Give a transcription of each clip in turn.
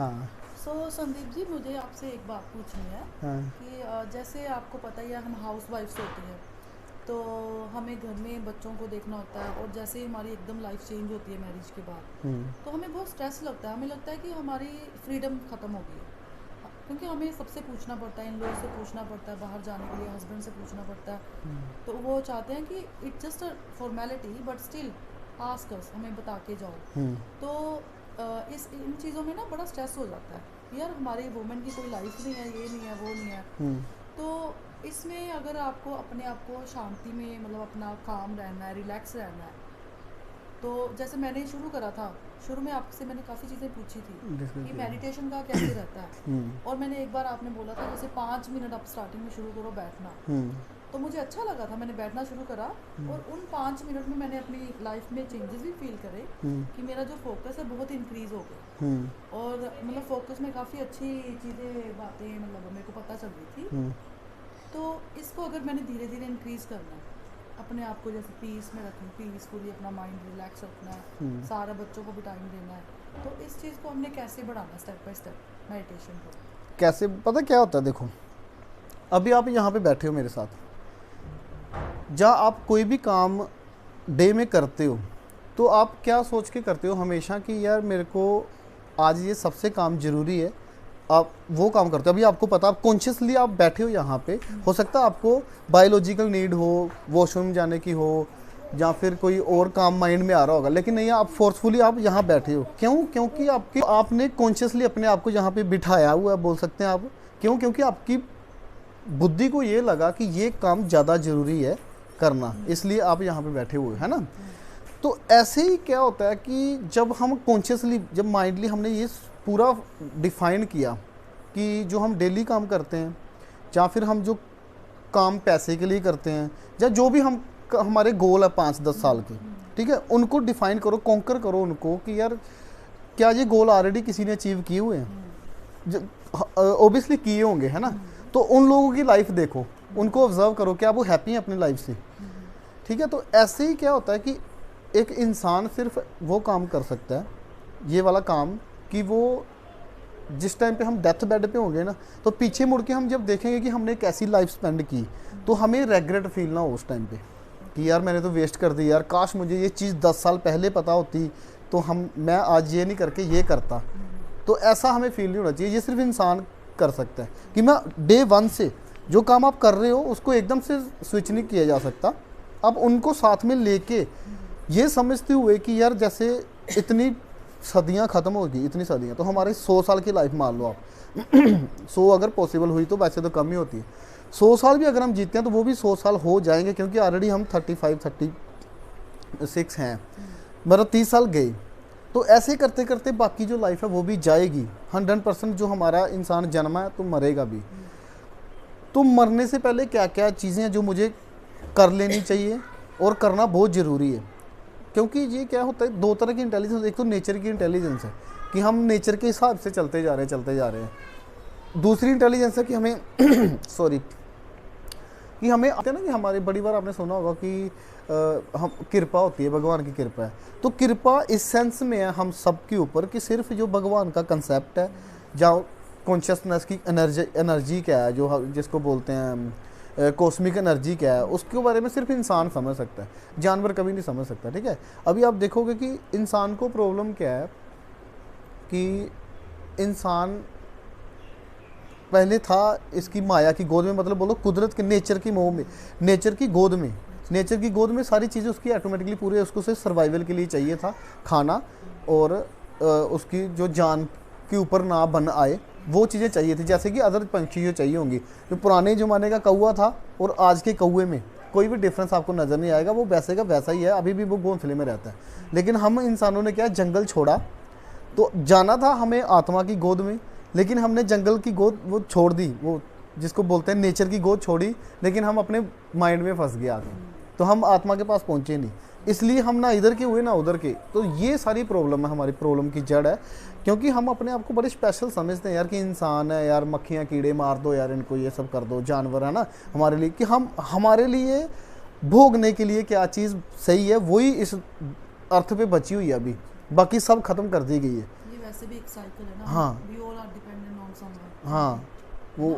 हाँ। संदीप जी, मुझे आपसे एक बात पूछनी है हाँ। कि जैसे आपको पता ही है, हम हाउस वाइफ्स होती हैं, तो हमें घर में बच्चों को देखना होता है, और जैसे ही हमारी एकदम लाइफ चेंज होती है मैरिज के बाद, हम्म। तो हमें बहुत स्ट्रेस लगता है। हमें लगता है कि हमारी फ्रीडम ख़त्म हो गई है, क्योंकि हमें सबसे पूछना पड़ता है, इन लोगों से पूछना पड़ता है, बाहर जाने के लिए हस्बैंड से पूछना पड़ता है। तो वो चाहते हैं कि it's just a formality, but still ask us, हमें बता के जाओ। हम्म। तो इस इन चीज़ों में ना बड़ा स्ट्रेस हो जाता है, यार हमारी वुमेन की कोई लाइफ नहीं है, ये नहीं है, वो नहीं है। हम्म। तो इसमें अगर आपको अपने आप को शांति में, मतलब अपना काम रहना है, रिलैक्स रहना है, तो जैसे मैंने शुरू करा था, शुरू में आपसे मैंने काफ़ी चीज़ें पूछी थी डिस्कस कि किया। मेडिटेशन का कैसे रहता है। हम्म। और मैंने एक बार, आपने बोला था जैसे 5 मिनट आप स्टार्टिंग में शुरू करो बैठना, हम्म। तो मुझे अच्छा लगा था, मैंने बैठना शुरू करा। और उन 5 मिनट में मैंने अपनी लाइफ में चेंजेस भी फील करे, हम्म। कि मेरा जो फोकस है बहुत इंक्रीज़ हो गया। हम्म। और मतलब फोकस में काफ़ी अच्छी चीज़ें, बातें मतलब मेरे को पता चल रही थी। हम्म। तो इसको अगर मैंने धीरे धीरे इंक्रीज़ करना है, अपने आप को जैसे पीस में रखना, पीसफुली अपना माइंड रिलैक्स रखना है, हम्म। सारा बच्चों को भी टाइम देना है, तो इस चीज़ को हमने कैसे बढ़ाना, स्टेप बाय स्टेप मेडिटेशन को। कैसे पता क्या होता है, देखो अभी आप यहाँ पे बैठे हो मेरे साथ, जहाँ आप कोई भी काम डे में करते हो, तो आप क्या सोच के करते हो हमेशा कि यार मेरे को आज ये सबसे काम ज़रूरी है। आप वो काम करते हो, अभी आपको पता, आप कॉन्शियसली आप बैठे हो यहाँ पे, हो सकता है आपको बायोलॉजिकल नीड हो, वॉशरूम जाने की हो, या फिर कोई और काम माइंड में आ रहा होगा, लेकिन नहीं, आप फोर्सफुली आप यहाँ बैठे हो। क्यों? क्योंकि आपके आपने कॉन्शियसली अपने आप को यहाँ पे बिठाया हुआ है, बोल सकते हैं आप। क्यों? क्योंकि आपकी बुद्धि को ये लगा कि ये काम ज़्यादा ज़रूरी है करना, इसलिए आप यहाँ पे बैठे हुए, है ना। तो ऐसे ही क्या होता है कि जब हम कॉन्शियसली, जब माइंडली हमने ये पूरा डिफाइन किया कि जो हम डेली काम करते हैं, या फिर हम जो काम पैसे के लिए करते हैं, या जो भी हम हमारे गोल है 5-10 साल के, ठीक है, उनको डिफाइन करो, कॉन्कर करो उनको कि यार क्या ये गोल ऑलरेडी किसी ने अचीव किए हुए हैं, ओबियसली किए होंगे, है ना। तो उन लोगों की लाइफ देखो, उनको ऑब्जर्व करो, क्या वो हैप्पी हैं अपनी लाइफ से, ठीक है। तो ऐसे ही क्या होता है कि एक इंसान सिर्फ वो काम कर सकता है, ये वाला काम, कि वो जिस टाइम पे हम डेथ बेड पे होंगे ना, तो पीछे मुड़ के हम जब देखेंगे कि हमने एक ऐसी लाइफ स्पेंड की, तो हमें रेग्रेट फील ना हो उस टाइम पे कि यार मैंने तो वेस्ट कर दी, यार काश मुझे ये चीज़ 10 साल पहले पता होती, तो मैं आज ये नहीं करके ये करता। तो ऐसा हमें फील नहीं होना चाहिए। ये सिर्फ इंसान कर सकता है कि मैं डे 1 से जो काम आप कर रहे हो उसको एकदम से स्विच नहीं किया जा सकता। अब उनको साथ में लेके ये समझते हुए कि यार जैसे इतनी सदियां ख़त्म हो गई, इतनी सदियां, तो हमारे 100 साल की लाइफ मान लो आप 100 अगर पॉसिबल हुई तो, वैसे तो कम ही होती है। 100 साल भी अगर हम जीते हैं तो वो भी 100 साल हो जाएंगे, क्योंकि ऑलरेडी हम 35-36 हैं, मतलब 30 साल गए। तो ऐसे करते करते बाकी जो लाइफ है वो भी जाएगी। 100% जो हमारा इंसान जन्मा है तो मरेगा भी। तो मरने से पहले क्या क्या चीज़ें हैं जो मुझे कर लेनी चाहिए और करना बहुत ज़रूरी है। क्योंकि ये क्या होता है, दो तरह की इंटेलिजेंस, एक तो नेचर की इंटेलिजेंस है कि हम नेचर के हिसाब से चलते जा रहे हैं। दूसरी इंटेलिजेंस है कि हमें सॉरी, कि हमें आते हैं ना, कि हमारे बड़ी बार आपने सुना होगा कि हम कृपा होती है, भगवान की कृपा है। तो कृपा इस सेंस में है हम सब के ऊपर कि सिर्फ जो भगवान का कंसेप्ट है, जहाँ कॉन्शियसनेस की एनर्जी क्या है, जो जिसको बोलते हैं कॉस्मिक एनर्जी क्या है, उसके बारे में सिर्फ इंसान समझ सकता है, जानवर कभी नहीं समझ सकता, ठीक है। अभी आप देखोगे कि इंसान को प्रॉब्लम क्या है कि इंसान पहले था इसकी माया की गोद में, मतलब बोलो कुदरत के, नेचर की मोह में, नेचर की गोद में। नेचर की गोद में सारी चीज़ें उसकी ऑटोमेटिकली पूरे, उसको सिर्फ सर्वाइवल के लिए चाहिए था खाना, और उसकी जो जान के ऊपर ना बन आए वो चीज़ें चाहिए थी, जैसे कि अदर पंछी जो चाहिए होंगी। जो पुराने ज़माने का कौवा था और आज के कौवे में कोई भी डिफरेंस आपको नज़र नहीं आएगा, वो वैसे का वैसा ही है, अभी भी वो घोंसले में रहता है। लेकिन हम इंसानों ने क्या, जंगल छोड़ा, तो जाना था हमें आत्मा की गोद में, लेकिन हमने जंगल की गोद वो छोड़ दी, वो जिसको बोलते हैं नेचर की गोद छोड़ी, लेकिन हम अपने माइंड में फंस गए आगे, तो हम आत्मा के पास पहुँचे नहीं, इसलिए हम ना इधर के हुए ना उधर के। तो ये सारी प्रॉब्लम है, हमारी प्रॉब्लम की जड़ है, क्योंकि हम अपने आप को बड़े स्पेशल समझते हैं यार कि इंसान है यार, मक्खियाँ कीड़े मार दो यार, इनको ये सब कर दो, जानवर है ना हमारे लिए, कि हम हमारे लिए भोगने के लिए क्या चीज़ सही है वही इस अर्थ पे बची हुई है अभी, बाकी सब खत्म कर दी गई है। वैसे भी एक साइकिल है ना, हाँ। We all are dependent on someone. हाँ वो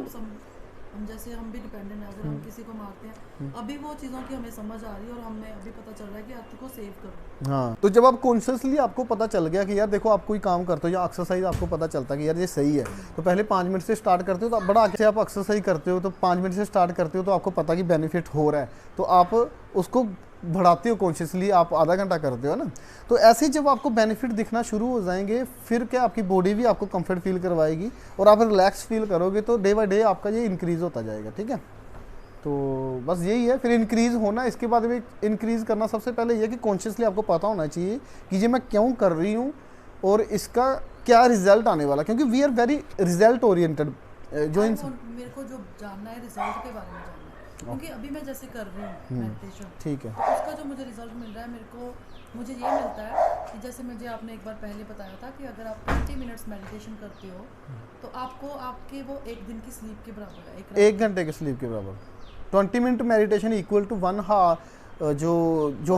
हम जैसे हम भी डिपेंडेंट है, अगर हम किसी को मारते हैं, अभी वो चीज़ों की हमें समझ आ रही है और हमें अभी पता चल रहा है कि अर्थ को सेव करो। हाँ, तो जब आप कॉन्शियसली आपको पता चल गया कि यार देखो आप कोई काम करते हो या एक्सरसाइज आपको पता चलता है कि यार ये सही है, तो पहले 5 मिनट से स्टार्ट करते हो, तो बड़ा आगे से आप एक्सरसाइज करते हो तो 5 मिनट से स्टार्ट करते हो तो आपको पता कि बेनिफिट हो रहा है, तो आप उसको बढ़ाते हो कॉन्शियसली, आप आधा घंटा करते हो ना। तो ऐसे जब आपको बेनिफिट दिखना शुरू हो जाएंगे, फिर क्या आपकी बॉडी भी आपको कंफर्ट फील करवाएगी और आप रिलैक्स फील करोगे, तो डे बाय डे आपका ये इंक्रीज़ होता जाएगा। ठीक है, तो बस यही है। फिर इंक्रीज़ होना, इसके बाद में इंक्रीज़ करना सबसे पहले ये है कि कॉन्शियसली आपको पता होना चाहिए कि ये मैं क्यों कर रही हूँ और इसका क्या रिजल्ट आने वाला, क्योंकि we are very result oriented जो मेरे को जो जानना है रिजल्ट के बारे में जानना है, क्योंकि अभी मैं जैसे कर रही हूँ मेडिटेशन, ठीक है, तो उसका जो मुझे रिजल्ट मिल रहा है, मुझे ये मिलता है कि जैसे मुझे आपने एक बार पहले बताया था कि अगर आप 20 मिनट्स मेडिटेशन करते हो तो आपको आपके वो एक दिन की स्लीप के बराबर है, 1 घंटे की स्लीप के बराबर। 20 मिनट मेडिटेशन इक्वल टू 1 हावर, जो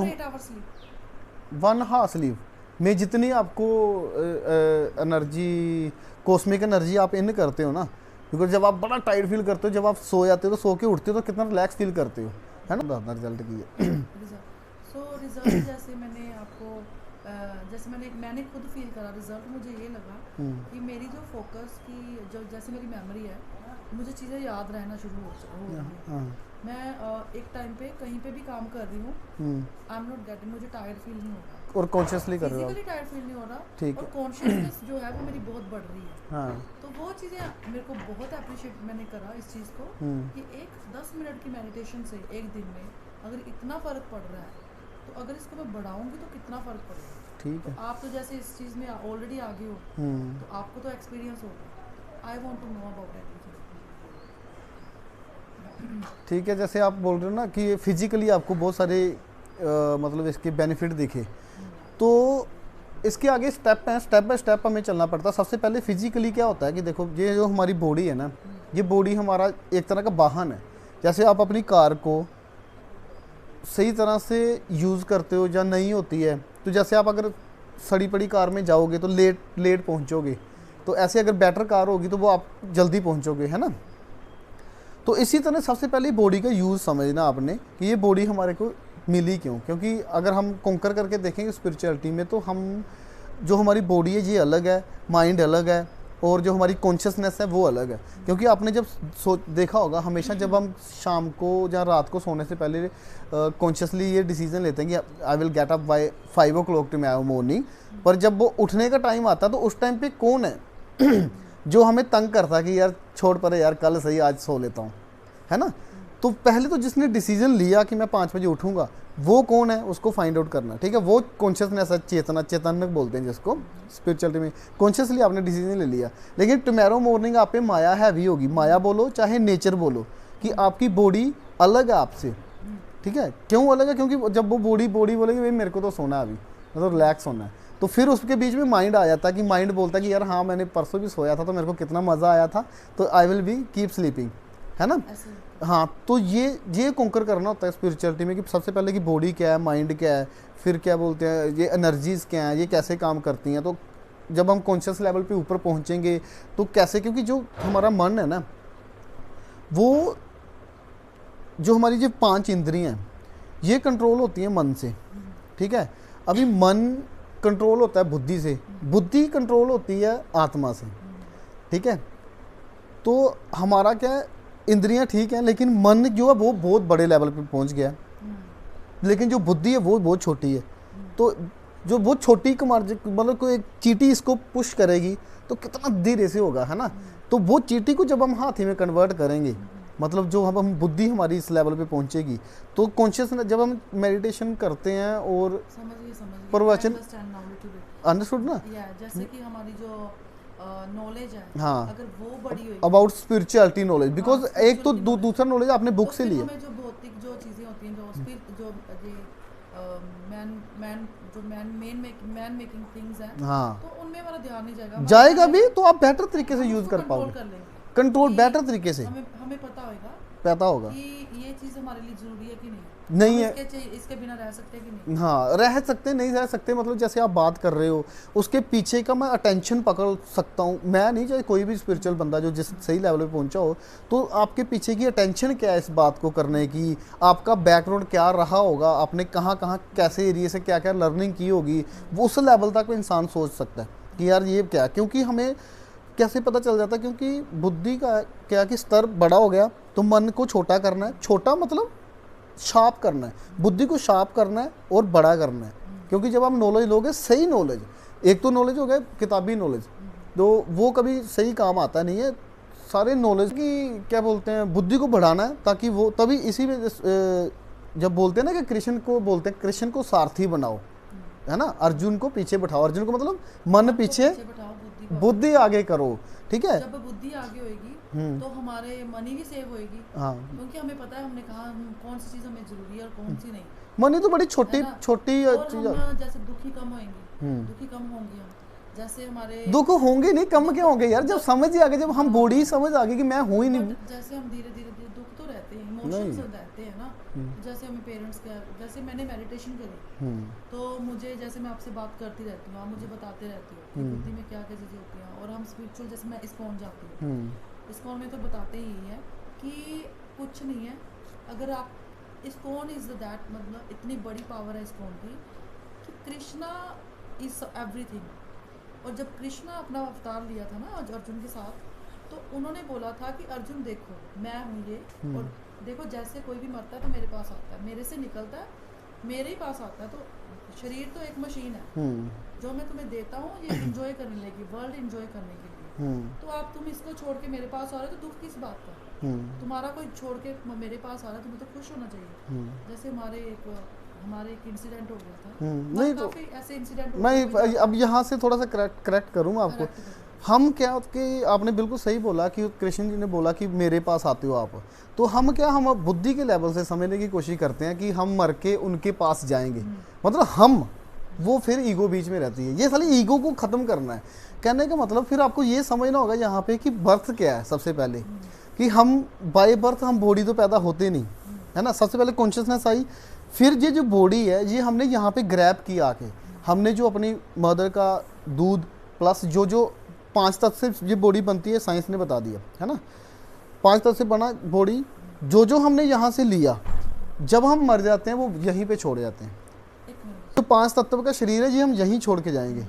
8 आवर स्लीप। 1 हावर स्लीप में जितनी आपको एनर्जी, कॉस्मिक एनर्जी आप इन करते हो ना, क्योंकि जब आप बड़ा टाइट फील करते हो, जब आप सो जाते हो तो सो के उठते हो तो कितना रिलैक्स फील करते हो, है ना, रिजल्ट की है। रिजल्ट जैसे मैंने आपको जैसे मैंने खुद फील करा, रिजल्ट मुझे ये लगा कि मेरी जो फोकस की जो जैसे मेरी मेमोरी है, मुझे चीज़ें याद रहना शुरू हो रही है। मैं एक टाइम पे कहीं पे भी काम कर रही हूँ, आई एम नॉट गेटिंग, मुझे टायर्ड फील नहीं हो रहा और कॉन्शियसली कर रहे हो, फिजिकली टायर्ड फील नहीं हो रहा, ठीक और है, कॉन्शियसनेस जो है वो मेरी बहुत बढ़ रही है। हाँ, तो वो चीज़ें मेरे को बहुत अप्रिशिएट मैंने करा इस चीज़ को कि एक 10 मिनट की मेडिटेशन से एक दिन में अगर इतना फ़र्क पड़ रहा है, तो अगर इसको मैं बढ़ाऊंगी तो कितना फ़र्क पड़ेगा। ठीक है, तो आप तो जैसे इस चीज़ में ऑलरेडी आगे हो, तो आपको तो एक्सपीरियंस होगा। I want to know about everything. ठीक है। जैसे आप बोल रहे हो ना कि फिजिकली आपको बहुत सारे मतलब इसके बेनिफिट दिखे, तो इसके आगे स्टेप हैं, स्टेप बाय स्टेप हमें चलना पड़ता है। सबसे पहले फिजिकली क्या होता है कि देखो, ये जो हमारी बॉडी है ना, ये बॉडी हमारा एक तरह का वाहन है। जैसे आप अपनी कार को सही तरह से यूज़ करते हो या नहीं होती है, तो जैसे आप अगर सड़ी पड़ी कार में जाओगे तो लेट पहुंचोगे, तो ऐसे अगर बेटर कार होगी तो वो आप जल्दी पहुंचोगे, है ना। तो इसी तरह सबसे पहले बॉडी का यूज़ समझना आपने कि ये बॉडी हमारे को मिली क्यों, क्योंकि अगर हम कॉन्कर करके देखेंगे स्पिरिचुअलिटी में, तो हम जो हमारी बॉडी है ये अलग है, माइंड अलग है, और जो हमारी कॉन्शियसनेस है वो अलग है। क्योंकि आपने जब देखा होगा, हमेशा जब हम शाम को या रात को सोने से पहले कॉन्शियसली ये डिसीजन लेते हैं कि I will get up by 5 o'clock tomorrow morning, पर जब वो उठने का टाइम आता है तो उस टाइम पे कौन है जो हमें तंग करता है कि यार छोड़ परे यार, कल सही आज सो लेता हूँ, है ना। तो पहले तो जिसने डिसीजन लिया कि मैं 5 बजे उठूंगा, वो कौन है, उसको फाइंड आउट करना, ठीक है। वो कॉन्शियसनेस है, चेतना, चैतन्य बोलते हैं जिसको स्पिरिचुअलिटी में। कॉन्शियसली आपने डिसीजन ले लिया, लेकिन टुमारो मॉर्निंग आप पे माया हैवी होगी, माया बोलो चाहे नेचर बोलो, कि आपकी बॉडी अलग है आपसे, ठीक है। क्यों अलग है? क्योंकि जब वो बॉडी बोलेगी भाई मेरे को तो सोना है अभी, मतलब रिलैक्स होना है, तो फिर उसके बीच में माइंड आ जाता है कि माइंड बोलता है कि यार हाँ मैंने परसों भी सोया था तो मेरे को कितना मज़ा आया था, तो I will be keep sleeping, है ना। हाँ, तो ये कॉन्कर करना होता है स्पिरिचुअलिटी में कि सबसे पहले कि बॉडी क्या है, माइंड क्या है, फिर क्या बोलते हैं ये एनर्जीज़ क्या हैं, ये कैसे काम करती हैं। तो जब हम कॉन्शियस लेवल पे ऊपर पहुँचेंगे तो कैसे, क्योंकि जो हमारा मन है ना, वो जो हमारी जो 5 इंद्रियाँ हैं ये कंट्रोल होती हैं मन से, ठीक है। अभी मन कंट्रोल होता है बुद्धि से, बुद्धि कंट्रोल होती है आत्मा से, ठीक है। तो हमारा क्या है, इंद्रियां ठीक हैं, लेकिन मन जो है वो बहुत बड़े लेवल पे पहुंच गया है, लेकिन जो बुद्धि है वो बहुत छोटी है। तो जो बहुत छोटी मतलब कोई एक चींटी इसको पुश करेगी तो कितना धीरे से होगा, है ना। तो वो चींटी को जब हम हाथी में कन्वर्ट करेंगे, मतलब जो हम बुद्धि हमारी इस लेवल पे पहुंचेगी, तो कॉन्शियसनेस जब हम मेडिटेशन करते हैं और प्रवचन अंडरस्टूड ना, जैसे कि हमारी जो नॉलेज है, हाँ, अगर वो बड़ी होगी अबाउट स्पिरिचुअलिटी नॉलेज, बिकॉज एक तो दूसरा नॉलेज आपने बुक से लिया, जो भौतिक जो चीजें होती हैं, जो मैन मेकिंग थिंग्स हैं, हाँ, तो उनमें हमारा ध्यान नहीं जाएगा भी, तो आप बेटर तरीके से यूज कर पाओगे, कंट्रोल बेटर तरीके से हमें पता होगा कि ये चीज हमारे लिए जरूरी है कि नहीं। नहीं है। इसके बिना रह सकते कि नहीं? हाँ, रह सकते नहीं रह सकते, मतलब जैसे आप बात कर रहे हो उसके पीछे का मैं अटेंशन पकड़ सकता हूँ। मैं नहीं, चाहे कोई भी स्पिरिचुअल बंदा जो जिस सही लेवल पे पहुंचा हो, तो आपके पीछे की अटेंशन क्या है इस बात को करने की, आपका बैकग्राउंड क्या रहा होगा, आपने कहाँ कहाँ कैसे एरिया से क्या क्या लर्निंग की होगी, वो उस लेवल तक इंसान सोच सकता है कि यार ये क्या। क्योंकि हमें कैसे पता चल जाता है, क्योंकि बुद्धि का क्या कि स्तर बड़ा हो गया तो मन को छोटा करना है। छोटा मतलब शार्प करना है, बुद्धि को शार्प करना है और बड़ा करना है। क्योंकि जब आप नॉलेज लोगे, सही नॉलेज, एक तो नॉलेज हो गया किताबी नॉलेज, तो वो कभी सही काम आता नहीं है। सारे नॉलेज की क्या बोलते हैं, बुद्धि को बढ़ाना है, ताकि वो तभी इसी में जब बोलते हैं ना कि कृष्ण को बोलते हैं, कृष्ण को सारथी बनाओ, है ना, अर्जुन को पीछे बैठाओ। अर्जुन को मतलब मन पीछे, बैठाओ, बुद्धि आगे करो, ठीक है। जब बुद्धि आगे होएगी तो हमारे मनी भी सेव होएगी। हाँ, क्योंकि हमें पता है, हमने कहा कौन सी चीज़ हमें जरूरी है और कौन सी नहीं, मनी तो बड़ी छोटी है ना? छोटी और चीज। हम जैसे दुखी कम होंगे, दुखी कम होंगे हम, जैसे हमारे दुख होंगे नहीं, कम क्या होंगे यार, जब समझ ही आ गई, जब हम बॉडी ही समझ आ गई कि मैं हूं ही नहीं। जैसे हम धीरे धीरे दुख तो रहते हैं, इमोशंस रहते हैं ना। जैसे हमें पेरेंट्स का, जैसे मैंने मेडिटेशन करी तो मुझे, जैसे मैं आपसे बात करती रहती हूँ, आप मुझे बताते रहती हो कि बुद्धि में क्या क्या चीज़ें होती हैं। और हम स्पिरिचुअल, जैसे मैं इस्कॉन जाती हूँ, इस्कॉन में तो बताते ही है कि कुछ नहीं है। अगर आप इस्कॉन इज दैट, मतलब इतनी बड़ी पावर है इस्कॉन की कि कृष्णा इज एवरीथिंग। और जब कृष्णा अपना अवतार लिया था ना अर्जुन के साथ, तो उन्होंने बोला था कि अर्जुन देखो मैं हूँ ये, और देखो जैसे कोई भी मरता है तो मेरे पास आता है, मेरे से निकलता है, मेरे ही पास आता है। तो शरीर तो एक मशीन है, जो मैं तुम्हें देता हूँ ये एंजॉय करने लगी, वर्ल्ड एंजॉय करने के लिए। तो आप तुम इसको छोड़ के मेरे पास आ रहे हो तो दुख किस बात का? तुम्हारा कोई छोड़ के मेरे पास आ रहा है, तुम्हें तो खुश होना चाहिए। जैसे हमारे एक इंसिडेंट हो गया था, नहीं तो काफी ऐसे इंसिडेंट मैं अब यहाँ से थोड़ा सा करेक्ट करूँगा आपको। हम क्या कि आपने बिल्कुल सही बोला कि कृष्ण जी ने बोला कि मेरे पास आते हो आप, तो हम क्या, हम बुद्धि के लेवल से समझने की कोशिश करते हैं कि हम मर के उनके पास जाएंगे, मतलब हम, वो फिर ईगो बीच में रहती है। ये साली ईगो को ख़त्म करना है। कहने का मतलब फिर आपको ये समझना होगा यहाँ पे कि बर्थ क्या है। सबसे पहले कि हम बाय बर्थ हम बॉडी तो पैदा होते नहीं, है ना। सबसे पहले कॉन्शियसनेस आई, फिर ये जो बॉडी है ये हमने यहाँ पे ग्रैब किया आके, हमने जो अपनी मदर का दूध प्लस जो जो 5 तत्व से ये बॉडी बनती है, साइंस ने बता दिया, है ना। 5 तत्व से बना बॉडी, जो जो हमने यहाँ से लिया, जब हम मर जाते हैं वो यहीं पे छोड़ जाते हैं। तो 5 तत्व का शरीर है जी, हम यहीं छोड़ के जाएंगे,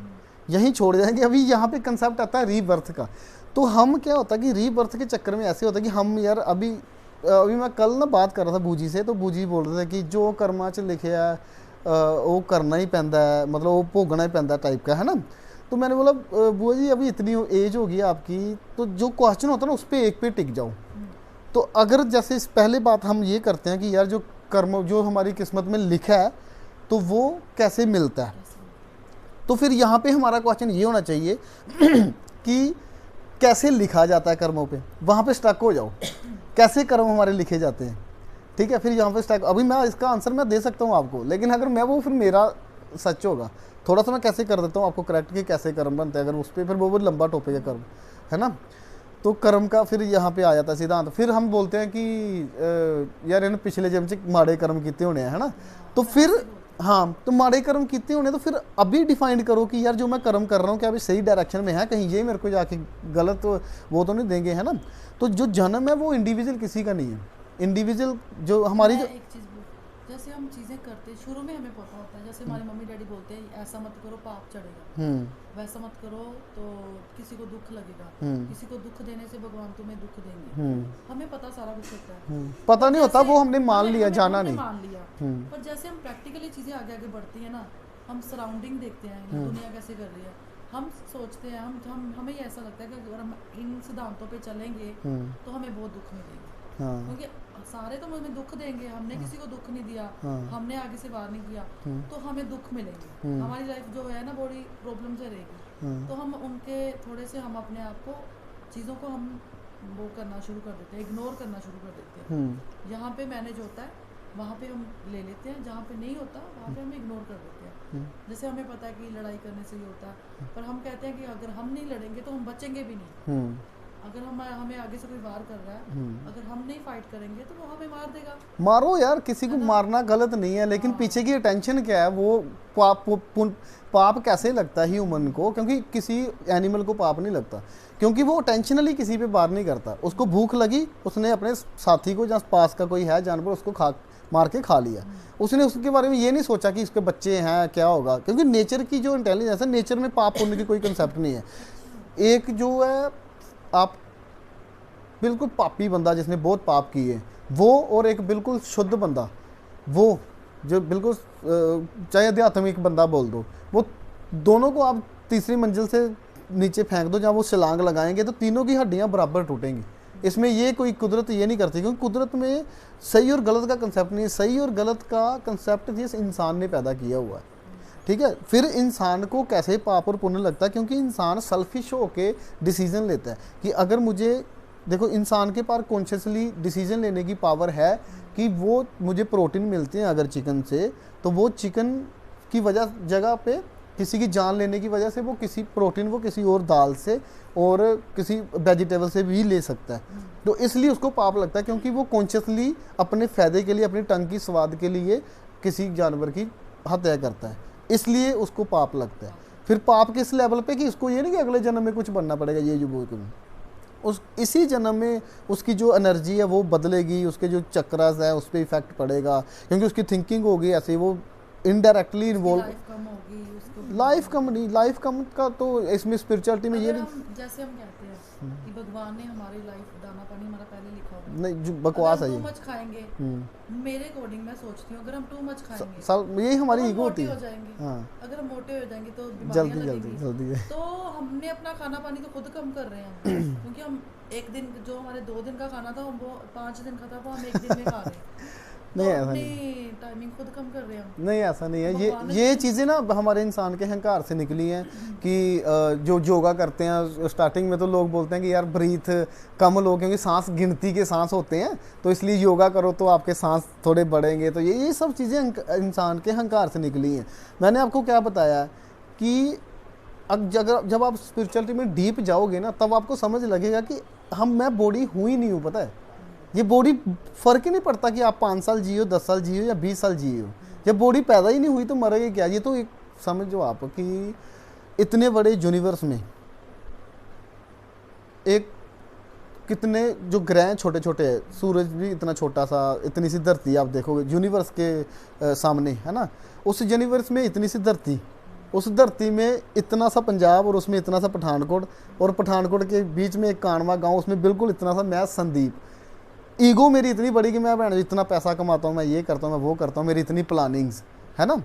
यहीं छोड़ जाएंगे। अभी यहाँ पे कंसेप्ट आता है रीबर्थ का। तो हम क्या होता है कि रीबर्थ के चक्कर में ऐसे होता है कि हम यार अभी मैं कल ना बात कर रहा था बूजी से, तो बूजी बोल रहे थे कि जो कर्मा च लिखे है वो करना ही पैंदा है, मतलब वो भोगना ही पैंदा टाइप का, है ना। तो मैंने बोला बुआ जी अभी इतनी एज होगी आपकी, तो जो क्वेश्चन होता है ना उस पर एक पे टिक जाओ। तो अगर जैसे इस पहले बात हम ये करते हैं कि यार जो कर्म जो हमारी किस्मत में लिखा है तो वो कैसे मिलता है, तो फिर यहाँ पे हमारा क्वेश्चन ये होना चाहिए कि कैसे लिखा जाता है कर्मों पे, वहाँ पे स्टक हो जाओ, कैसे कर्म हमारे लिखे जाते हैं, ठीक है। फिर यहाँ पे स्टक, अभी मैं इसका आंसर मैं दे सकता हूँ आपको, लेकिन अगर मैं वो फिर मेरा सच होगा, थोड़ा सा मैं कैसे कर देता हूँ आपको करेक्ट कि कैसे कर्म बनते हैं, अगर उस पर फिर वो लंबा टॉपिक है कर्म, है ना। तो कर्म का फिर यहाँ पे आ जाता है सिद्धांत। फिर हम बोलते हैं कि यार इन्हें पिछले जन्म से माड़े कर्म किए होने हैं, है ना। तो फिर हाँ, तो माड़े कर्म किए होने, तो फिर अभी डिफाइन करो कि यार जो मैं कर्म कर रहा हूँ क्या अभी सही डायरेक्शन में है, कहीं ये मेरे को जाके गलत तो वो तो नहीं देंगे, है ना। तो जो जन्म है वो इंडिविजुअल किसी का नहीं है, इंडिविजुअल जो हमारी जो एक चीज़ जैसे हम चीज़ें करते शुरू में हमें पता होता है, जैसे हमारे मम्मी डैडी बोलते हैं ऐसा मत करो पाप चढ़ेगा, वैसा मत करो तो किसी को दुख लगेगा, किसी को दुख देने से भगवान तुम्हें दुख देंगे, हमें पता सारा कुछ होता है, पता नहीं होता, वो हमने मान लिया, जाना नहीं मान लिया। पर जैसे हम प्रैक्टिकली चीज़ें आगे आगे बढ़ती है ना, हम सराउंडिंग देखते हैं दुनिया कैसे कर रही है, हम सोचते हैं, हम हमें ऐसा लगता है कि अगर हम इन सिद्धांतों पे चलेंगे तो हमें बहुत दुख मिलेगा, क्योंकि सारे तो हमें दुख देंगे, हमने किसी को दुख नहीं दिया, हमने आगे से वार नहीं किया, तो हमें दुख मिलेंगे, हमारी लाइफ जो है ना बड़ी प्रॉब्लम से रहेगी। तो हम उनके थोड़े से हम अपने आप को चीज़ों को हम वो करना शुरू कर देते हैं, इग्नोर करना शुरू कर देते हैं। जहाँ पे मैनेज होता है वहाँ पे हम ले लेते हैं, जहाँ पे नहीं होता वहाँ पे हम इग्नोर कर देते हैं। जैसे हमें पता है कि लड़ाई करने से ही होता है, पर हम कहते हैं कि अगर हम नहीं लड़ेंगे तो हम बचेंगे भी नहीं। अगर हम हमें आगे से कोई वार कर रहा है, अगर हम नहीं फाइट करेंगे तो वो हमें मार देगा। मारो यार, किसी को मारना गलत नहीं है, लेकिन पीछे की अटेंशन क्या है, वो पाप कैसे लगता है ह्यूमन को, क्योंकि किसी एनिमल को पाप नहीं लगता, क्योंकि वो टेंशनली किसी पे वार नहीं करता। उसको भूख लगी, उसने अपने साथी को, जहाँ पास का कोई है जानवर, उसको मार के खा लिया। उसने उसके बारे में ये नहीं सोचा कि इसके बच्चे हैं क्या होगा, क्योंकि नेचर की जो इंटेलिजेंस है, नेचर में पाप पुण्य की कोई कंसेप्ट नहीं है। एक जो है आप बिल्कुल पापी बंदा जिसने बहुत पाप किए वो, और एक बिल्कुल शुद्ध बंदा वो जो बिल्कुल चाहे आध्यात्मिक बंदा बोल दो, वो दोनों को आप तीसरी मंजिल से नीचे फेंक दो, जहाँ वो छलांग लगाएंगे तो तीनों की हड्डियाँ बराबर टूटेंगी। इसमें ये कोई कुदरत ये नहीं करती, क्योंकि कुदरत में सही और गलत का कंसेप्ट नहीं है। सही और गलत का कंसेप्ट जिस इंसान ने पैदा किया हुआ है, ठीक है। फिर इंसान को कैसे पाप और पुण्य लगता है, क्योंकि इंसान सेल्फिश होके डिसीजन लेता है कि अगर मुझे, देखो इंसान के पास कॉन्शियसली डिसीजन लेने की पावर है कि वो मुझे प्रोटीन मिलते हैं अगर चिकन से, तो वो चिकन की जगह पे किसी की जान लेने की वजह से वो किसी प्रोटीन वो किसी और दाल से और किसी वेजिटेबल से भी ले सकता है। तो इसलिए उसको पाप लगता है, क्योंकि वो कॉन्शियसली अपने फ़ायदे के लिए, अपनी टंग की स्वाद के लिए किसी जानवर की हत्या करता है, इसलिए उसको पाप लगता है। फिर पाप किस लेवल पे कि इसको ये नहीं कि अगले जन्म में कुछ बनना पड़ेगा, ये जो बोल उस इसी जन्म में उसकी जो एनर्जी है वो बदलेगी, उसके जो चक्रास है उस पर इफेक्ट पड़ेगा, क्योंकि उसकी थिंकिंग होगी ऐसे, वो इनडायरेक्टली इन्वॉल्व। लाइफ कम नहीं, लाइफ कम का तो इसमें स्पिरिचुअलिटी में ये नहीं, जैसे हम कहते हैं कि भगवान ने हमारी लाइफ दाना पानी हमारा पहले लिखा हुआ है, नहीं जो बकवास है ये। टू मच खाएंगे, मेरे अकॉर्डिंग मैं सोचती हूँ अगर हम टू मच खाएंगे साल यही हमारी ईगो होती है। हाँ, अगर हम मोटे हो जाएंगे तो जल्दी है। तो हमने अपना खाना पानी तो खुद कम कर रहे हैं, क्योंकि हम एक दिन जो हमारे 2 दिन का खाना था वो 5 दिन का था, वो हम 1 दिन में खा रहे हैं। नहीं ऐसा नहीं, टाइमिंग खुद कम कर रहे हैं। नहीं ऐसा नहीं है। ये चीज़ें ना हमारे इंसान के अहंकार से निकली हैं कि जो योगा करते हैं, स्टार्टिंग में तो लोग बोलते हैं कि यार ब्रीथ कम लो, क्योंकि सांस गिनती के सांस होते हैं, तो इसलिए योगा करो तो आपके सांस थोड़े बढ़ेंगे। तो ये सब चीज़ें इंसान के अहंकार से निकली हैं। मैंने आपको क्या बताया कि जब आप स्पिरिचुअलिटी में डीप जाओगे ना, तब आपको समझ लगेगा कि मैं बॉडी हूँ ही नहीं हूँ। पता है, ये बॉडी फ़र्क ही नहीं पड़ता कि आप 5 साल जियो, 10 साल जियो या 20 साल जियो, जब बॉडी पैदा ही नहीं हुई तो मरेगी क्या। ये तो एक समझो आप कि इतने बड़े यूनिवर्स में एक कितने जो ग्रह छोटे छोटे हैं, सूरज भी इतना छोटा सा, इतनी सी धरती आप देखोगे यूनिवर्स के सामने, है ना। उस यूनिवर्स में इतनी सी धरती, उस धरती में इतना सा पंजाब और उसमें इतना सा पठानकोट, और पठानकोट के बीच में एक कानवा गांव, उसमें बिल्कुल इतना सा मैं संदीप। ईगो मेरी इतनी बड़ी कि मैं इतना पैसा कमाता हूँ, मैं ये करता हूँ, मैं वो करता हूँ, मेरी इतनी प्लानिंग्स, है ना।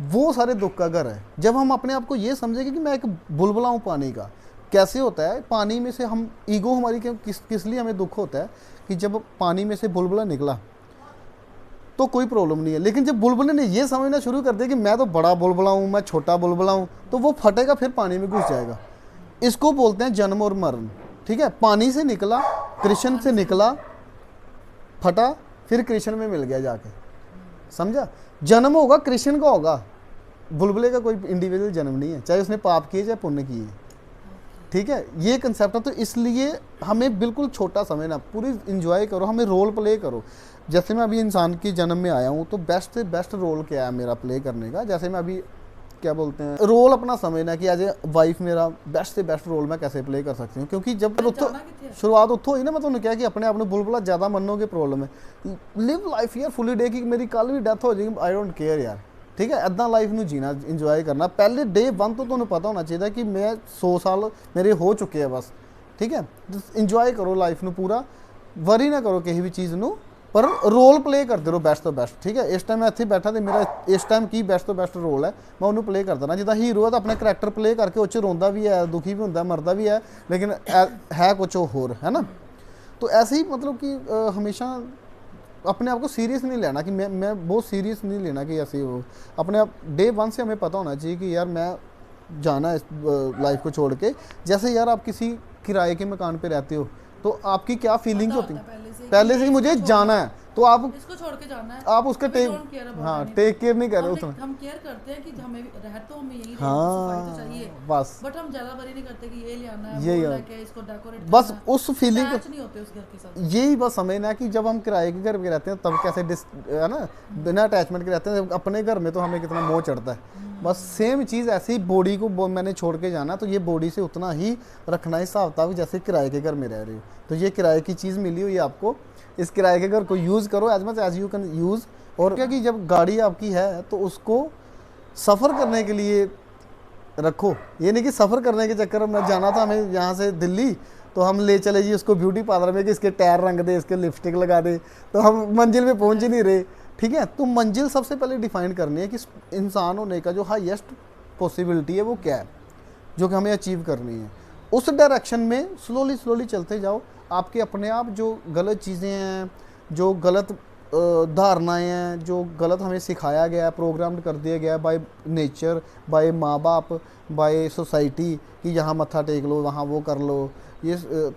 वो सारे दुख का घर है। जब हम अपने आप को ये समझेंगे कि मैं एक बुलबुला हूँ पानी का, कैसे होता है पानी में से हम, ईगो हमारी किस लिए हमें दुख होता है कि जब पानी में से बुलबुला निकला तो कोई प्रॉब्लम नहीं है, लेकिन जब बुलबुले ने ये समझना शुरू कर दिया कि मैं तो बड़ा बुलबुला हूँ, मैं छोटा बुलबुला हूँ, तो वो फटेगा, फिर पानी में घुस जाएगा। इसको बोलते हैं जन्म और मरण, ठीक है। पानी से निकला, कृष्ण से निकला, फटा, फिर कृष्ण में मिल गया जाके, समझा। जन्म होगा कृष्ण का होगा, बुलबुले का कोई इंडिविजुअल जन्म नहीं है, चाहे उसने पाप किए चाहे पुण्य किए, ठीक है। ये कंसेप्ट है। तो इसलिए हमें बिल्कुल छोटा समझना, पूरी इंजॉय करो, हमें रोल प्ले करो। जैसे मैं अभी इंसान की जन्म में आया हूँ, तो बेस्ट से बेस्ट रोल क्या है मेरा प्ले करने का, जैसे मैं अभी क्या बोलते हैं, रोल अपना समझना कि एज ए वाइफ मेरा बेस्ट से बेस्ट रोल मैं कैसे प्ले कर सकती हूँ। क्योंकि जब शुरुआत उत्थों हुई ना, मैं तो क्या कि अपने आप में बुलबुला ज़्यादा मनोगे प्रॉब्लम है। लिव लाइफ यार फुली डे की मेरी कल भी डेथ हो जाएगी, आई डोंट केयर यार, ठीक है। इदा लाइफ में जीना, इंजॉय करना। पहले डे 1 तो तुम्हें पता होना चाहिए कि मैं 100 साल मेरे हो चुके हैं बस, ठीक है। इंजॉय करो लाइफ में पूरा, वरी ना करो किसी भी चीज़ ਨੂੰ, पर रोल प्ले करते रहो बेस्ट तो बेस्ट, ठीक है। इस टाइम मैं इतने बैठा तो मेरा इस टाइम की बेस्ट तो बेस्ट रोल है, मैं उन्होंने प्ले करता ना। जिदा हीरो है तो अपना करैक्टर प्ले करके उस रोंदा भी है, दुखी भी होंगे, मरदा भी है, लेकिन है कुछ होर, है ना। तो ऐसे ही मतलब कि हमेशा अपने आप को सीरियस नहीं लेना कि मैं बहुत सीरियस नहीं लेना कि ऐसे हो। अपने आप डे 1 से हमें पता होना चाहिए कि यार मैं जाना है इस लाइफ को छोड़ के। जैसे यार आप किसी किराए के मकान पे रहते हो तो आपकी क्या फीलिंग्स होती हैं पहले से, मुझे जाना है, तो आप इसको छोड़ के जाना है, आप उसका टेक हाँ टेक केयर नहीं कर रहे उतना। हम केयर करते हैं कि हमें रह तो हमें यही हाँ सफाई तो चाहिए, बस बट हम ज्यादा बरी नहीं करते कि ये ले आना है, यही वो है। लेके इसको डेकोरेट बस करना है, उस फीलिंग अटैच नहीं होते उस घर के साथ। यही बस समझना है कि जब हम किराए के घर पे रहते हैं तब कैसे है ना, बिना अटैचमेंट के रहते हैं, अपने घर में तो हमें कितना मोह चढ़ता है। बस सेम चीज़ ऐसे ही बॉडी को मैंने छोड़ के जाना, तो ये बॉडी से उतना ही रखना हिसाब था जैसे किराए के घर में रह रहे हो। तो ये किराए की चीज़ मिली हुई है आपको, इस किराए के घर को यूज़ करो as much as you can use. और क्या कि जब गाड़ी आपकी है तो उसको सफ़र करने के लिए रखो, ये नहीं कि सफ़र करने के चक्कर में जाना था हमें यहाँ से दिल्ली तो हम ले चले जी उसको ब्यूटी पार्लर में कि इसके टायर रंग दे, इसके लिपस्टिक लगा दे, तो हम मंजिल पे पहुँच ही नहीं रहे। ठीक है, तो मंजिल सबसे पहले डिफाइन करनी है कि इंसान होने का जो हाईएस्ट पॉसिबिलिटी है वो क्या है, जो कि हमें अचीव करनी है। उस डायरेक्शन में स्लोली स्लोली चलते जाओ। आपके अपने आप जो गलत चीज़ें हैं, जो गलत धारणाएं हैं, जो गलत हमें सिखाया गया है, प्रोग्राम कर दिया गया है बाय नेचर, बाय माँ बाप, बाय सोसाइटी कि यहाँ मत्था टेक लो, वहाँ वो कर लो, ये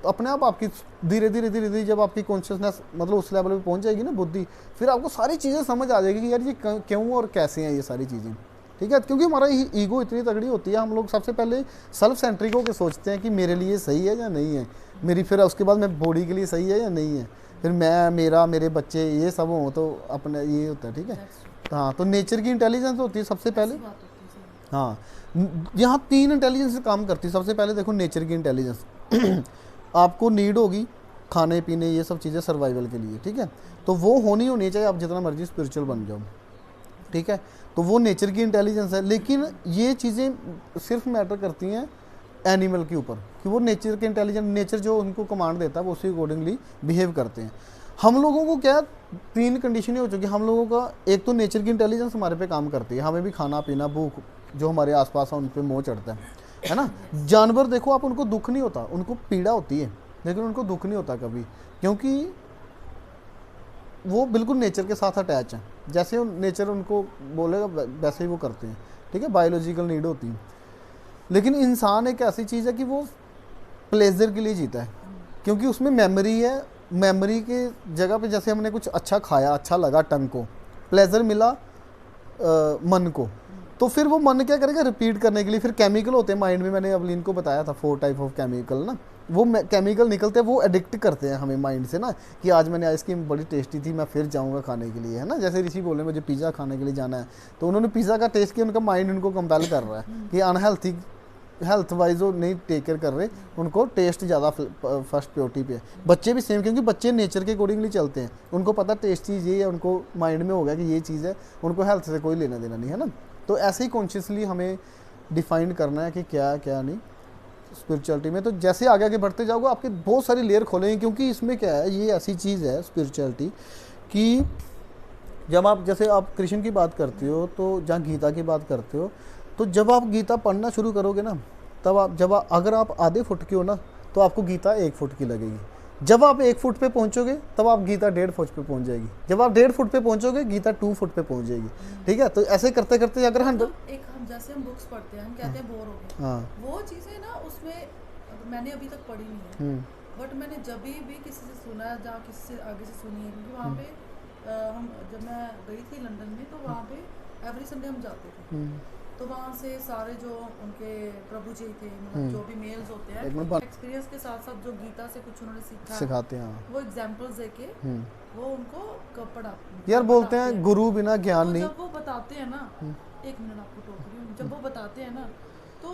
अपने आप आपकी धीरे धीरे धीरे धीरे जब आपकी कॉन्शियसनेस मतलब उस लेवल पे पहुँच जाएगी ना बुद्धि, फिर आपको सारी चीज़ें समझ आ जाएगी कि यार ये क्यों और कैसे हैं ये सारी चीज़ें। ठीक है, क्योंकि हमारा ईगो इतनी तगड़ी होती है, हम लोग सबसे पहले सेल्फ सेंट्रिक होकर सोचते हैं कि मेरे लिए सही है या नहीं है मेरी, फिर उसके बाद मैं बॉडी के लिए सही है या नहीं है, फिर मैं मेरा मेरे बच्चे ये सब हों तो अपने ये होता है। ठीक है, हाँ, तो नेचर की इंटेलिजेंस होती है सबसे पहले। हाँ, यहाँ 3 इंटेलिजेंस से काम करती है। सबसे पहले देखो नेचर की इंटेलिजेंस आपको नीड होगी खाने पीने ये सब चीज़ें सर्वाइवल के लिए। ठीक है, तो वो होनी चाहिए, आप जितना मर्जी स्पिरिचुअल बन जाओ। ठीक है, तो वो नेचर की इंटेलिजेंस है। लेकिन ये चीज़ें सिर्फ मैटर करती हैं एनिमल के ऊपर कि वो नेचर के इंटेलिजेंस, नेचर जो उनको कमांड देता है वो उसी अकॉर्डिंगली बिहेव करते हैं। हम लोगों को क्या 3 कंडीशनें हो चुकी है हम लोगों का। एक तो नेचर की इंटेलिजेंस हमारे पे काम करती है, हमें भी खाना पीना भूख जो हमारे आसपास है उन पर मोह चढ़ता है ना। जानवर देखो आप, उनको दुख नहीं होता, उनको पीड़ा होती है, लेकिन उनको दुख नहीं होता कभी, क्योंकि वो बिल्कुल नेचर के साथ अटैच हैं। जैसे नेचर उनको बोलेगा वैसे ही वो करते हैं। ठीक है, बायोलॉजिकल नीड होती है। लेकिन इंसान एक ऐसी चीज़ है कि वो प्लेजर के लिए जीता है, क्योंकि उसमें मेमोरी है। मेमोरी के जगह पे जैसे हमने कुछ अच्छा खाया, अच्छा लगा, टंग को प्लेजर मिला, मन को, तो फिर वो मन क्या करेगा रिपीट करने के लिए। फिर केमिकल होते हैं माइंड में, मैंने अवलीन को बताया था 4 टाइप ऑफ केमिकल ना, वो केमिकल निकलते हैं, वो एडिक्ट करते हैं हमें माइंड से ना, कि आज मैंने आइसक्रीम बड़ी टेस्टी थी, मैं फिर जाऊंगा खाने के लिए, है ना। जैसे ऋषि बोले मुझे पिज़्ज़ा खाने के लिए जाना है, तो उन्होंने पिज़्ज़ा का टेस्ट किया, उनका माइंड उनको कंपेल कर रहा है कि अनहेल्थी हेल्थ वाइज वो नहीं टेक केयर कर रहे, उनको टेस्ट ज़्यादा फर्स्ट प्योरिटी पे है। बच्चे भी सेम, क्योंकि बच्चे नेचर के अकॉर्डिंगली चलते हैं, उनको पता टेस्ट चीज़ ये है, उनको माइंड में हो गया कि ये चीज़ है, उनको हेल्थ से कोई लेना देना नहीं है ना। तो ऐसे ही कॉन्शियसली हमें डिफाइन करना है कि क्या क्या नहीं स्पिरिचुअलिटी में। तो जैसे आगे आगे बढ़ते जाओगे आपके बहुत सारी लेयर खोलेंगे, क्योंकि इसमें क्या है, ये ऐसी चीज़ है स्पिरिचुअलिटी कि जब आप जैसे आप कृष्ण की बात करते हो, तो जहाँ गीता की बात करते हो, तो जब आप गीता पढ़ना शुरू करोगे ना, तब आप अगर आप आधे फुट की हो ना, तो आपको गीता 1 फुट की लगेगी। जब आप 1 फुट पे पहुंचोगे तब आप गीता 1.5 फुट पे पहुंच जाएगी। जब आप 1.5 फुट पे पहुंचोगे गीता 2 फुट पे पहुंच जाएगी। ठीक है, तो ऐसे करते करते अगर हम एक हम जैसे हम बुक्स पढ़ते हैं, हम कहते हैं बोर हो गए, हाँ, वो चीज़ें ना उसमें मैंने अभी तक पढ़ी नहीं है, बट मैंने जब भी किसी से सुना है, जहाँ किसी से आगे से सुनी है, क्योंकि वहाँ पे हम जब मैं गई थी लंदन में, तो वहाँ पे एवरी संडे हम जाते थे, तो वहाँ से सारे जो उनके प्रभु जी थे, मतलब जो भी मेल्स होते हैं, एक्सपीरियंस के साथ साथ जो गीता से कुछ उन्होंने सीखा सिखाते हैं, वो एग्जाम्पल्स देके वो उनको पढ़ाते यार बोलते हैं गुरु बिना ज्ञान नहीं। जब वो बताते हैं ना, 1 मिनट आपको टोक रही हूँ, जब वो बताते हैं ना तो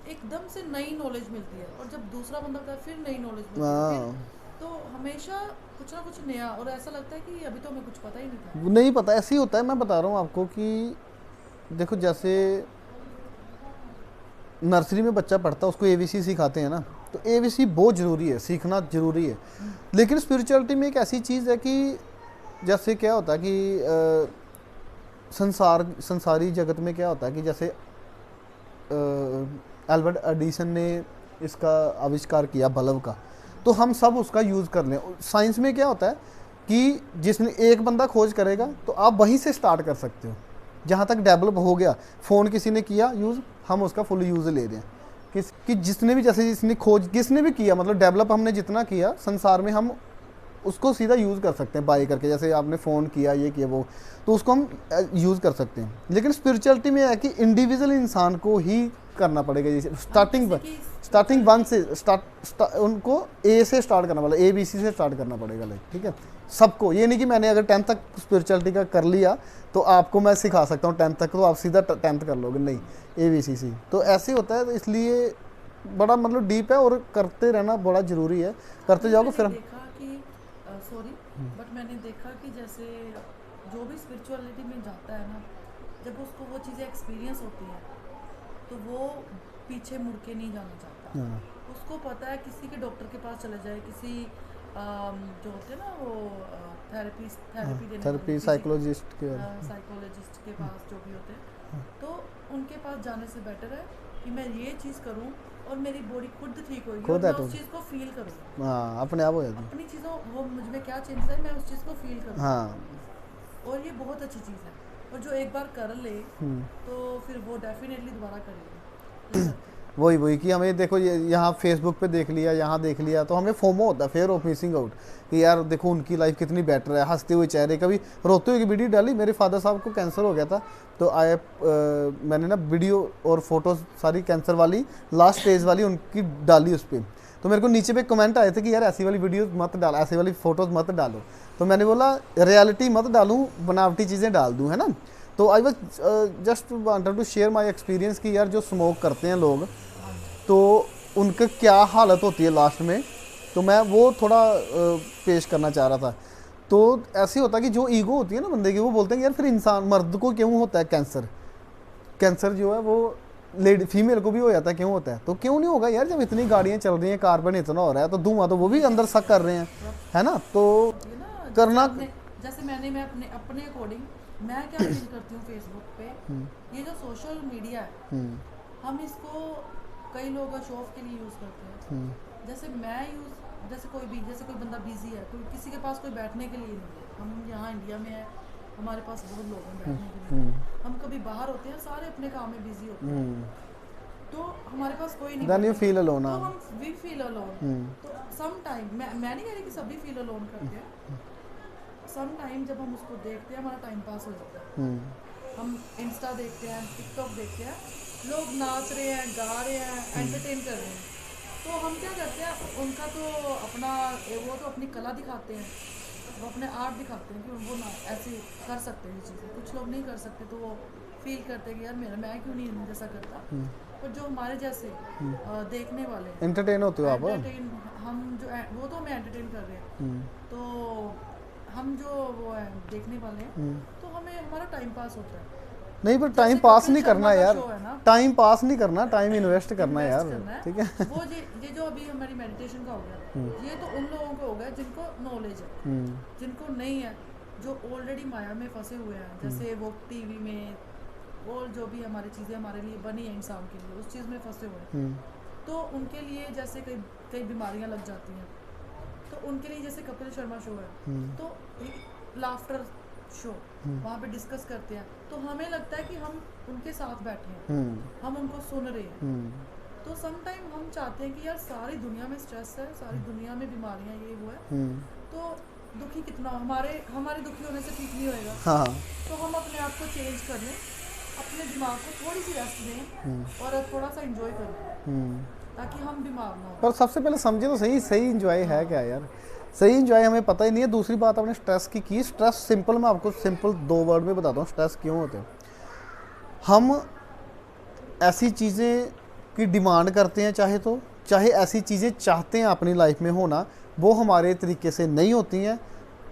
एकदम से नई नॉलेज मिलती है, और जब दूसरा बंदा बताता है फिर नई नॉलेज मिलती है, तो हमेशा कुछ ना कुछ नया, और ऐसा लगता है कि अभी तो हमें कुछ पता ही नहीं था। नहीं पता, ऐसे ही होता है। मैं बता रहा हूँ आपको कि देखो जैसे नर्सरी में बच्चा पढ़ता है, उसको ABC सिखाते हैं ना, तो ABC बहुत ज़रूरी है, सीखना ज़रूरी है। लेकिन स्पिरिचुअलिटी में एक ऐसी चीज़ है कि जैसे क्या होता है कि संसारी जगत में क्या होता है कि जैसे एल्बर्ट एडिसन ने इसका आविष्कार किया बल्ब का, तो हम सब उसका यूज़ कर लें। साइंस में क्या होता है कि जिसने एक बंदा खोज करेगा तो आप वहीं से स्टार्ट कर सकते हो, जहाँ तक डेवलप हो गया। फ़ोन किसी ने किया यूज़, हम उसका फुल यूज़ ले रहे हैं। कि जिसने भी जैसे जिसने खोज किसने भी किया, मतलब डेवलप हमने जितना किया संसार में, हम उसको सीधा यूज़ कर सकते हैं बाय करके, जैसे आपने फ़ोन किया ये किया वो, तो उसको हम यूज़ कर सकते हैं। लेकिन स्पिरिचुअलिटी में है कि इंडिविजुअल इंसान को ही करना पड़ेगा। जैसे स्टार्टिंग वन से उनको ए से स्टार्ट करना पड़ेगा, ABC से स्टार्ट करना पड़ेगा, लाइक ठीक है सबको। ये नहीं कि मैंने अगर 10th तक स्पिरिचुअलिटी का कर लिया तो आपको मैं सिखा सकता हूँ 10th तक, तो आप सीधा 10th कर लोगे, नहीं, ABCC तो ऐसे होता है। तो इसलिए बड़ा मतलब डीप है और करते रहना बड़ा ज़रूरी है, करते जाओगे फिर मैंने देखा कि बट मैंने देखा कि जैसे जो भी स्पिरिचुअलिटी में जाता है ना, जब उसको वो चीज़ें एक्सपीरियंस होती है तो वो पीछे मुड़ के नहीं जाना चाहता। हाँ, उसको पता है किसी के डॉक्टर के पास चले जाए, किसी जो होते हैं ना वो थेरेपी देने थेरेपी साइकोलॉजिस्ट के साइकोलॉजिस्ट के पास जो भी होते हैं, तो उनके पास जाने से बेटर है कि मैं ये चीज़ करूं और मेरी बॉडी खुद ठीक होगी और मैं उस चीज़ को फील करूँ। हाँ, अपने आप हो जाती है। अपनी चीज़ों वो मुझ में क्या चेंज है, मैं उस चीज़ को फील करूँ। हाँ, और ये बहुत अच्छी चीज़ है, और जो एक बार कर ले तो फिर वो डेफिनेटली दोबारा करेगी। वही कि हमें देखो ये यहाँ फेसबुक पे देख लिया, यहाँ देख लिया, तो हमें फोमो होता है, फेयर ऑफ मिसिंग आउट, कि यार देखो उनकी लाइफ कितनी बेटर है, हंसते हुए चेहरे। कभी रोते हुए की वीडियो डाली, मेरे फादर साहब को कैंसर हो गया था, तो मैंने ना वीडियो और फोटोज सारी कैंसर वाली लास्ट स्टेज वाली उनकी डाली उस पर। तो मेरे को नीचे पे कमेंट आए थे कि यार ऐसी वाली वीडियो मत डाल, ऐसी वाली फ़ोटोज़ मत डालो। तो मैंने बोला रियलिटी मत डालूँ, बनावटी चीज़ें डाल दूँ, है ना। तो I was just wanted to share my experience कि यार जो स्मोक करते हैं लोग, तो उनका क्या हालत होती है लास्ट में, तो मैं वो थोड़ा पेश करना चाह रहा था। तो ऐसे होता है कि जो ईगो होती है ना बंदे की, वो बोलते हैं कि यार फिर इंसान मर्द को क्यों होता है कैंसर जो है वो लेडी फीमेल को भी हो जाता है, क्यों होता है? तो क्यों नहीं होगा यार, जब इतनी गाड़ियाँ चल रही हैं, कार्बन इतना हो रहा है, तो धुआं तो वो भी अंदर सक कर रहे हैं, है ना। तो ये ना करना जैसे मैं अपने अकॉर्डिंग मैं क्या फील करती हूँ फेसबुक पे, ये जो सोशल मीडिया है, हम इसको कई लोग शो ऑफ के लिए यूज़ करते हैं। जैसे कोई बंदा बिजी है, कोई किसी के पास कोई बैठने के लिए नहीं है। हम यहाँ इंडिया में है, हमारे पास बहुत लोग हैं बैठने के लिए। हम कभी बाहर होते हैं, सारे अपने काम में बिजी होते हैं, तो हमारे पास कोई नहीं, then you feel alone, तो हम वी फील अलोन। तो सम टाइम मैं नहीं कह रही कि सभी फील अलोन करते हैं, सम टाइम जब हम उसको देखते हैं हमारा टाइम पास हो जाता है। हम इंस्टा देखते हैं, टिकटॉक देखते हैं, लोग नाच रहे हैं, गा रहे हैं, एंटरटेन कर रहे हैं, तो हम क्या करते हैं, उनका तो वो तो अपनी कला दिखाते हैं, वो अपने आर्ट दिखाते हैं कि वो ना ऐसे कर सकते हैं ये चीज़ें। कुछ लोग नहीं कर सकते, तो वो फील करते हैं कि यार मैं क्यों नहीं जैसा करता। पर जो हमारे जैसे देखने वाले एंटरटेन होते हो आप, हम जो वो तो हमें एंटरटेन कर रहे हैं, तो हम जो वो है देखने वाले हैं, तो हमें हमारा टाइम पास होता है। नहीं, पर टाइम पास नहीं करना यार, टाइम पास नहीं करना, टाइम इन्वेस्ट करना यार, ठीक है। वो ये जो अभी हमारी मेडिटेशन का हो गया, ये तो उन लोगों को हो गया जिनको नॉलेज है। जिनको नहीं है, जो ऑलरेडी माया में फंसे हुए हैं, जैसे वो टीवी में और जो भी हमारी चीज़ें हमारे लिए बनी है इंसान के लिए, उस चीज़ में फंसे हुए हैं, तो उनके लिए जैसे कई बीमारियां लग जाती हैं, तो उनके लिए जैसे कपिल शर्मा शो है, तो लाफ्टर शो वहाँ पे डिस्कस करते हैं, तो हमें लगता है कि हम उनके साथ बैठे हैं, हम उनको सुन रहे हैं। तो सम टाइम हम चाहते हैं कि यार सारी दुनिया में स्ट्रेस है, सारी दुनिया में बीमारियां ये वो है, तो दुखी कितना हमारे दुखी होने से ठीक नहीं होएगा। हाँ। तो हम अपने आप को चेंज कर लें, अपने दिमाग को थोड़ी सी रेस्ट दें और थोड़ा सा एंजॉय करें, ताकि हम बीमार ना हो। पर सबसे पहले समझे तो सही एंजॉय है क्या यार, सही एंजॉय हमें पता ही नहीं है। दूसरी बात आपने स्ट्रेस की स्ट्रेस सिंपल, मैं आपको सिंपल 2 वर्ड में बताता हूँ स्ट्रेस क्यों होते हैं। हम ऐसी चीज़ें की डिमांड करते हैं, चाहे ऐसी चीज़ें चाहते हैं अपनी लाइफ में होना, वो हमारे तरीके से नहीं होती हैं।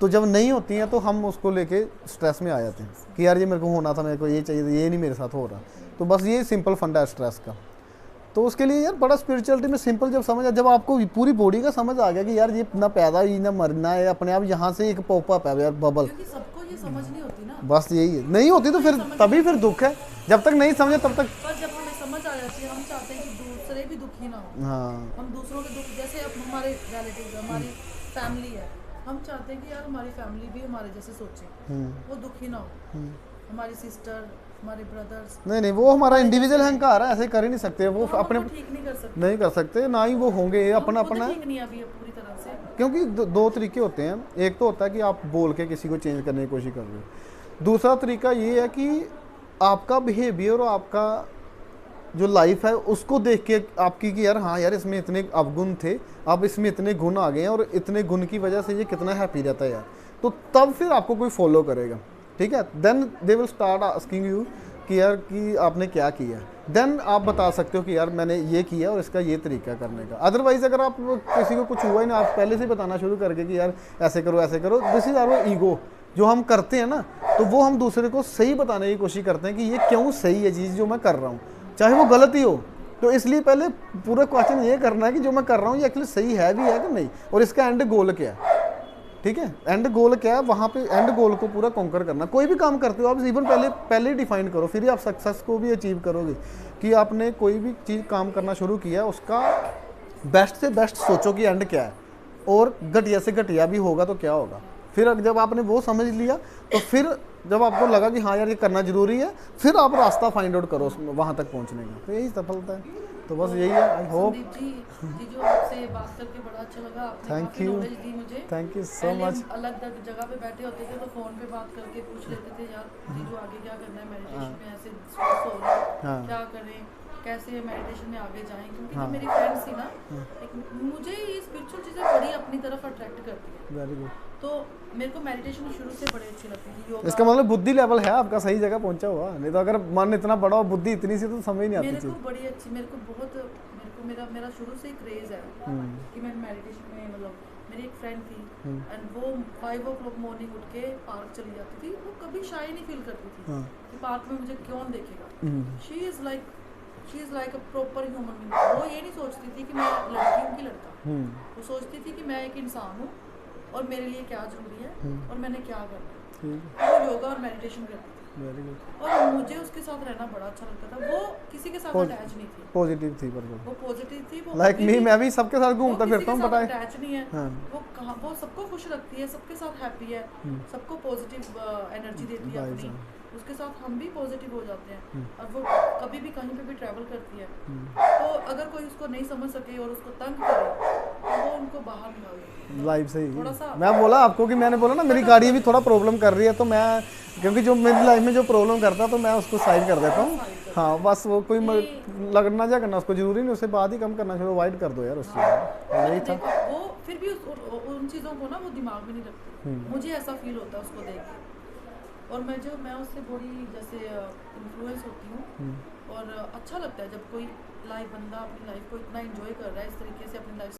तो जब नहीं होती हैं तो हम उसको लेके स्ट्रेस में आ जाते हैं कि यार ये मेरे को होना था, मेरे को ये चाहिए था, ये नहीं मेरे साथ हो रहा। तो बस ये सिंपल फंडा है स्ट्रेस का। तो उसके लिए यार बड़ा स्पिरिचुअलिटी में सिंपल जब आपको पूरी बॉडी का समझ आ गया कि यार ये ना पैदा ही ना मरना है, अपने आप यहाँ से एक पॉपअप है यार, बबल। क्योंकि सबको ये समझ नहीं होती ना, बस यही है, नहीं होती तो फिर दुख है। जब तक नहीं समझे तब तक। पर जब हमें समझ आ जाती है, हम चाहते हैं कि दूसरे भी दुखी ना हो। हाँ, हम दूसरों के दुख, जैसे अब हमारे रिलेटिव, हमारी फैमिली है, हम चाहते हैं कि यार हमारी फैमिली भी हमारे जैसे सोचे, वो दुखी ना हो। हमारी सिस्टर, हमारे ब्रदर्स, नहीं नहीं, वो हमारा इंडिविजुअल अहंकार है, ऐसे कर ही नहीं सकते वो तो हम अपने, उनको ठीक नहीं कर सकते, नहीं कर सकते ना ही वो होंगे, हम अपना खुद अपना है। ठीक नहीं है अभी पूरी तरह से। क्योंकि दो तरीके होते हैं, एक तो होता है कि आप बोल के किसी को चेंज करने की कोशिश कर रहे हो, दूसरा तरीका ये है कि आपका बिहेवियर और आपका जो लाइफ है उसको देख के आपकी कि यार हाँ यार इसमें इतने अवगुण थे, अब इसमें इतने गुण आ गए हैं और इतने गुण की वजह से ये कितना हैप्पी रहता है यार, तो तब फिर आपको कोई फॉलो करेगा, ठीक है। Then they will start asking you कि यार कि आपने क्या किया, देन आप बता सकते हो कि यार मैंने ये किया और इसका ये तरीका करने का। अदरवाइज अगर आप किसी को कुछ हुआ ही ना, आप पहले से बताना शुरू करके कि यार ऐसे करो, दिस इज आवर ईगो, जो हम करते हैं ना, तो वो हम दूसरे को सही बताने की कोशिश करते हैं कि ये क्यों सही है चीज़ जो मैं कर रहा हूँ, चाहे वो गलत ही हो। तो इसलिए पहले पूरा क्वेश्चन ये करना है कि जो मैं कर रहा हूँ ये एक्चुअली सही है भी है कि नहीं, और इसका एंड गोल क्या है, ठीक है। एंड गोल क्या है, वहाँ पे एंड गोल को पूरा कॉन्कर करना। कोई भी काम करते हो आप इवन पहले ही डिफाइन करो, फिर ही आप सक्सेस को भी अचीव करोगे। कि आपने कोई भी चीज़ काम करना शुरू किया, उसका बेस्ट से बेस्ट सोचो कि एंड क्या है, और घटिया से घटिया भी होगा तो क्या होगा। फिर जब आपने वो समझ लिया, तो फिर जब आपको लगा कि हाँ यार ये करना जरूरी है, फिर आप रास्ता फाइंड आउट करो उसमें वहाँ तक पहुँचने का। तो यही सफलता है। तो बस यही है। I hope. संदीप जी जो आपसे बात करके बड़ा अच्छा लगा, आपने Thank काफी you. नॉलेज दी मुझे। थैंक यू सो पहले मच। हम अलग अलग जगह पे बैठे होते थे तो फोन पे बात करके पूछ लेते थे यार जीजू आगे क्या करना है, मेडिटेशन में ऐसे स्ट्रेस हो रहा है, हाँ। क्या करें, कैसे मेडिटेशन में आगे जाएं। क्योंकि हाँ। जो मेरी फ्रेंड्स थी ना, एक मुझे ये स्पिरिचुअल चीज़ें बड़ी अपनी तरफ अट्रैक्ट करती है, वेरी गुड। तो मेरे को मेडिटेशन शुरू से बड़ी अच्छी लगती थी। योगा, इसका मतलब बुद्धि लेवल है आपका सही जगह पहुंचा हुआ, नहीं तो अगर मन इतना बड़ा हो बुद्धि इतनी सी तो समझ नहीं आती मेरे को चीज़। बड़ी अच्छी, मेरे को बहुत, मेरे को मेरा शुरू से ही क्रेज है कि मैं मेडिटेशन में, मतलब मेरी एक फ्रेंड थी एंड वो 5 o'clock मॉर्निंग उठ के पार्क चली जाती थी। वो कभी शाय नहीं फील करती थी कि पार्क में मुझे कौन देखेगा। She is like a proper human being. वो ये नहीं सोचती थी कि मैं लड़की हूँ कि लड़का, वो सोचती थी कि मैं एक इंसान हूँ और मेरे लिए क्या जरूरी है और मैंने क्या करना है। वो योगा और मेडिटेशन करती थी वेरी गुड। और मुझे उसके साथ रहना बड़ा अच्छा लगता था। वो किसी के साथ अटैच नहीं थी, पॉजिटिव थी बिल्कुल। वो पॉजिटिव थी। वो लाइक कभी मी, भी- मैं भी सबके साथ घूमता वो फिरता हूँ, किसी के पता साथ है। अटैच नहीं है। हाँ। वो सबको खुश रखती है, सबके साथ हैप्पी है, सबको पॉजिटिव एनर्जी देती है भाई अपनी। साहब। उसके साथ हम भी पॉजिटिव हो जाते हैं। और वो कभी भी कहीं पे भी ट्रैवल करती है, तो अगर कोई उसको नहीं समझ सके और उसको तंग करे तो वो उनको बाहर निकाल लाइफ से थोड़ा ही सा। मैं बोला आपको कि मैंने बोला ना मेरी गाड़ी भी थोड़ा प्रॉब्लम कर रही है, तो मैं क्योंकि जो मेरी लाइफ में जो प्रॉब्लम करता तो मैं उसको साइड कर देता हूँ। हाँ बस वो कोई लगना जा करना उसको जरूरी नहीं, उससे बाद ही कम करना चाहिए, अवॉइड कर दो यार उस चीज़ को। यही था। देखो वो फिर भी उन चीज़ों को ना वो दिमाग में नहीं रखती। मुझे ऐसा फील होता है उसको देख के, और मैं उससे बड़ी जैसे इन्फ्लुएंस होती हूँ। और अच्छा लगता है जब कोई बंदा अपनी लाइफ को इतना एंजॉय कर रहा है, इस तरीके से अपनी लाइफ